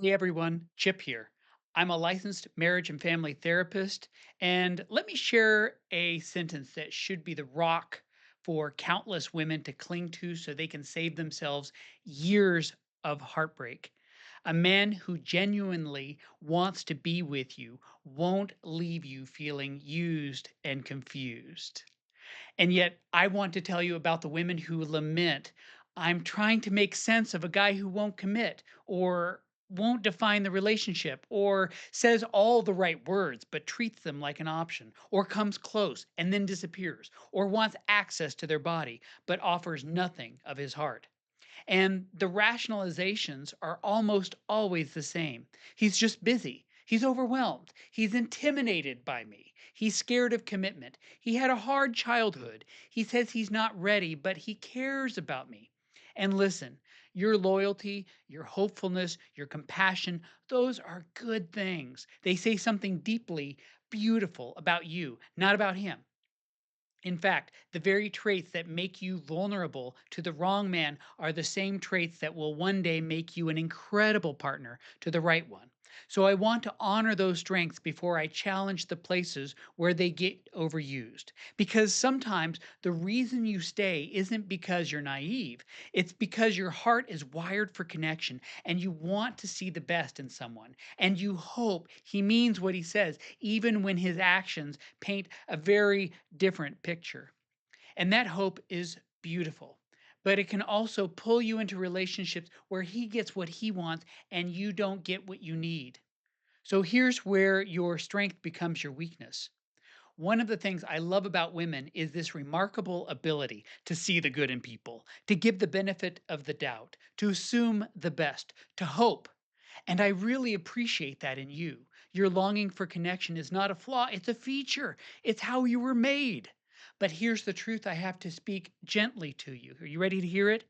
Hey everyone, Chip here. I'm a licensed marriage and family therapist, and let me share a sentence that should be the rock for countless women to cling to so they can save themselves years of heartbreak. A man who genuinely wants to be with you won't leave you feeling used and confused. And yet, I want to tell you about the women who lament, I'm trying to make sense of a guy who won't commit or won't define the relationship or says all the right words but treats them like an option or comes close and then disappears or wants access to their body but offers nothing of his heart. And the rationalizations are almost always the same. He's just busy. He's overwhelmed. He's intimidated by me. He's scared of commitment. He had a hard childhood. He says he's not ready, but he cares about me. And listen, your loyalty, your hopefulness, your compassion, those are good things. They say something deeply beautiful about you, not about him. In fact, the very traits that make you vulnerable to the wrong man are the same traits that will one day make you an incredible partner to the right one. So I want to honor those strengths before I challenge the places where they get overused. Because sometimes the reason you stay isn't because you're naive, it's because your heart is wired for connection and you want to see the best in someone. And you hope he means what he says, even when his actions paint a very different picture. And that hope is beautiful. But it can also pull you into relationships where he gets what he wants and you don't get what you need. So here's where your strength becomes your weakness. One of the things I love about women is this remarkable ability to see the good in people, to give the benefit of the doubt, to assume the best, to hope. And I really appreciate that in you. Your longing for connection is not a flaw, it's a feature. It's how you were made. But here's the truth I have to speak gently to you. Are you ready to hear it?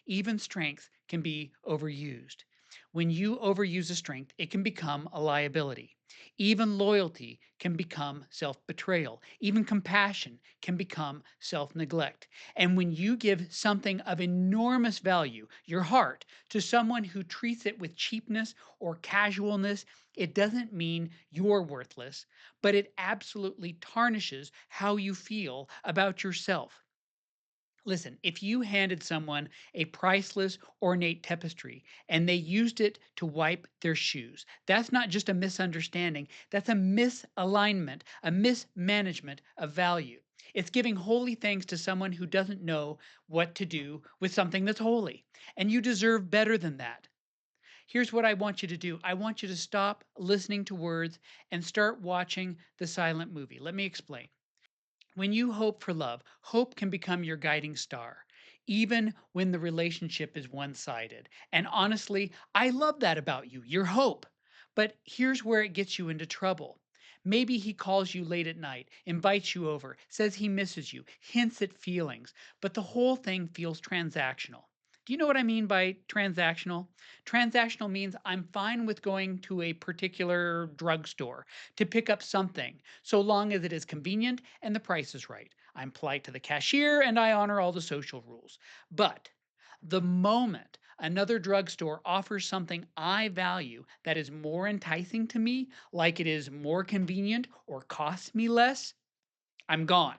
Even strength can be overused. When you overuse a strength, it can become a liability. Even loyalty can become self betrayal. Even compassion can become self neglect. And when you give something of enormous value, your heart, to someone who treats it with cheapness or casualness, it doesn't mean you're worthless, but it absolutely tarnishes how you feel about yourself. Listen, if you handed someone a priceless, ornate tapestry and they used it to wipe their shoes, that's not just a misunderstanding, that's a misalignment, a mismanagement of value. It's giving holy things to someone who doesn't know what to do with something that's holy. And you deserve better than that. Here's what I want you to do I want you to stop listening to words and start watching the silent movie. Let me explain. When you hope for love, hope can become your guiding star, even when the relationship is one sided. And honestly, I love that about you, your hope. But here's where it gets you into trouble. Maybe he calls you late at night, invites you over, says he misses you, hints at feelings, but the whole thing feels transactional. Do you know what I mean by transactional? Transactional means I'm fine with going to a particular drugstore to pick up something, so long as it is convenient and the price is right. I'm polite to the cashier and I honor all the social rules. But the moment another drugstore offers something I value that is more enticing to me, like it is more convenient or costs me less, I'm gone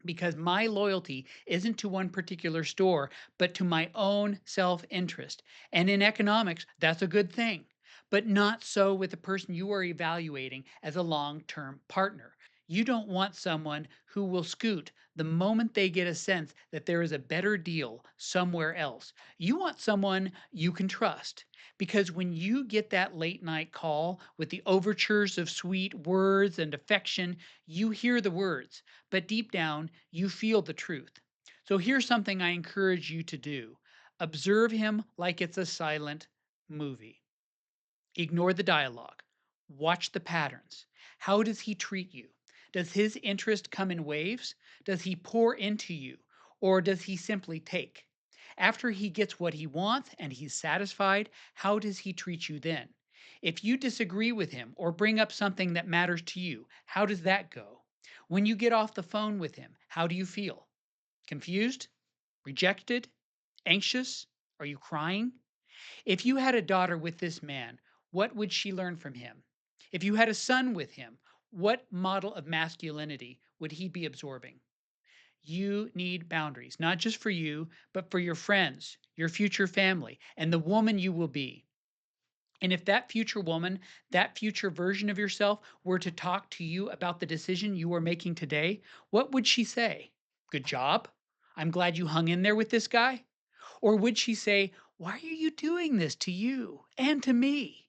because my loyalty isn't to one particular store, but to my own self interest. And in economics, that's a good thing. But not so with the person you are evaluating as a long term partner. You don't want someone who will scoot the moment they get a sense that there is a better deal somewhere else. You want someone you can trust. Because when you get that late night call with the overtures of sweet words and affection, you hear the words but deep down, you feel the truth. So here's something I encourage you to do observe him like it's a silent movie. Ignore the dialogue, watch the patterns. How does he treat you? Does his interest come in waves? Does he pour into you? Or does he simply take? After he gets what he wants and he's satisfied, how does he treat you then? If you disagree with him or bring up something that matters to you, how does that go? When you get off the phone with him, how do you feel? Confused? Rejected? Anxious? Are you crying? If you had a daughter with this man, what would she learn from him? If you had a son with him, what model of masculinity would he be absorbing? You need boundaries, not just for you, but for your friends, your future family, and the woman you will be. And if that future woman, that future version of yourself were to talk to you about the decision you are making today, what would she say? Good job. I'm glad you hung in there with this guy. Or would she say, why are you doing this to you and to me?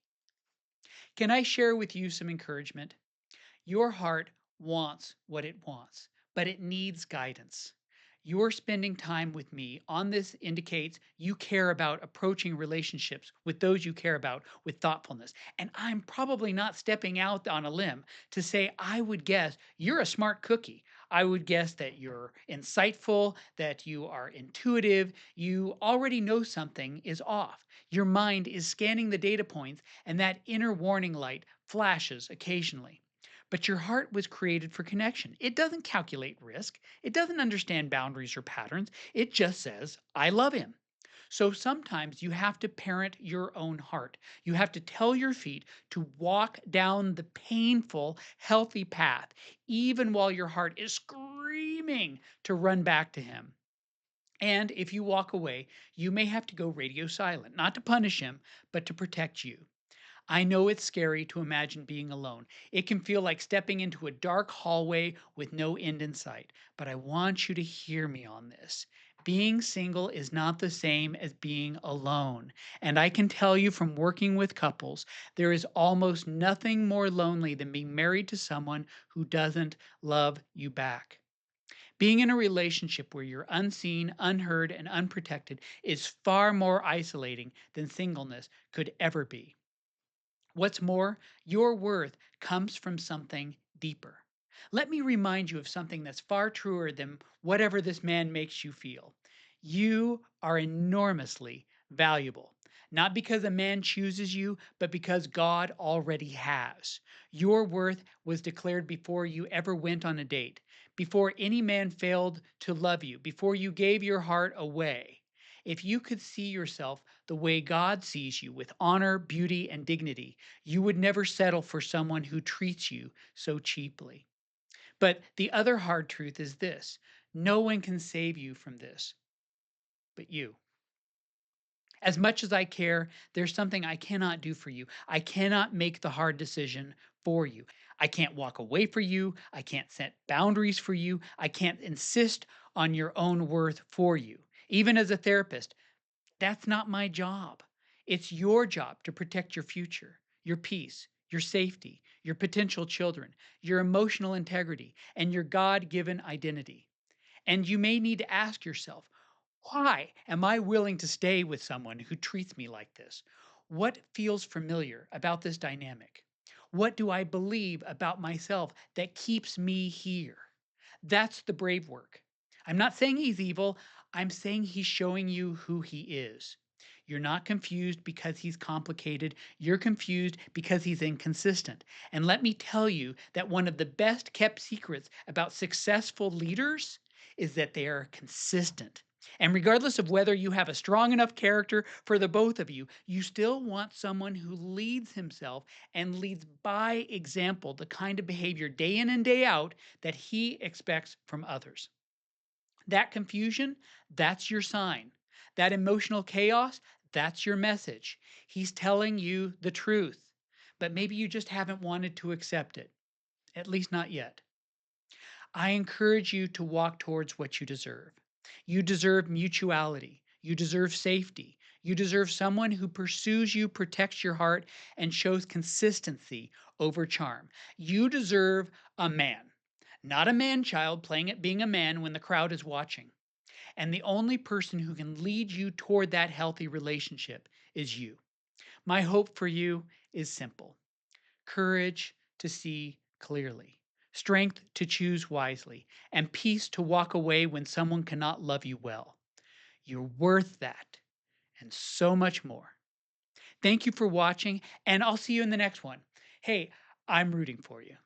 Can I share with you some encouragement? Your heart wants what it wants, but it needs guidance. Your spending time with me on this indicates you care about approaching relationships with those you care about with thoughtfulness. And I'm probably not stepping out on a limb to say, I would guess you're a smart cookie. I would guess that you're insightful, that you are intuitive, you already know something is off. Your mind is scanning the data points, and that inner warning light flashes occasionally. But your heart was created for connection. It doesn't calculate risk. It doesn't understand boundaries or patterns. It just says, I love him. So sometimes you have to parent your own heart. You have to tell your feet to walk down the painful, healthy path, even while your heart is screaming to run back to him. And if you walk away, you may have to go radio silent, not to punish him, but to protect you. I know it's scary to imagine being alone. It can feel like stepping into a dark hallway with no end in sight. But I want you to hear me on this. Being single is not the same as being alone. And I can tell you from working with couples, there is almost nothing more lonely than being married to someone who doesn't love you back. Being in a relationship where you're unseen, unheard, and unprotected is far more isolating than singleness could ever be. What's more, your worth comes from something deeper. Let me remind you of something that's far truer than whatever this man makes you feel. You are enormously valuable, not because a man chooses you, but because God already has. Your worth was declared before you ever went on a date, before any man failed to love you, before you gave your heart away. If you could see yourself the way God sees you, with honor, beauty, and dignity, you would never settle for someone who treats you so cheaply. But the other hard truth is this: no one can save you from this but you. As much as I care, there's something I cannot do for you. I cannot make the hard decision for you. I can't walk away for you. I can't set boundaries for you. I can't insist on your own worth for you. Even as a therapist, that's not my job. It's your job to protect your future, your peace, your safety, your potential children, your emotional integrity, and your God given identity. And you may need to ask yourself, why am I willing to stay with someone who treats me like this? What feels familiar about this dynamic? What do I believe about myself that keeps me here? That's the brave work. I'm not saying he's evil. I'm saying he's showing you who he is. You're not confused because he's complicated. You're confused because he's inconsistent. And let me tell you that one of the best kept secrets about successful leaders is that they are consistent. And regardless of whether you have a strong enough character for the both of you still want someone who leads himself and leads by example, the kind of behavior day in and day out that he expects from others. That confusion, that's your sign. That emotional chaos, that's your message. He's telling you the truth, but maybe you just haven't wanted to accept it, at least not yet. I encourage you to walk towards what you deserve. You deserve mutuality. You deserve safety. You deserve someone who pursues you, protects your heart, and shows consistency over charm. You deserve a man, not a man child playing at being a man when the crowd is watching. And the only person who can lead you toward that healthy relationship is you. My hope for you is simple: courage to see clearly, strength to choose wisely, and peace to walk away when someone cannot love you well. You're worth that and so much more. Thank you for watching, and I'll see you in the next one. Hey, I'm rooting for you.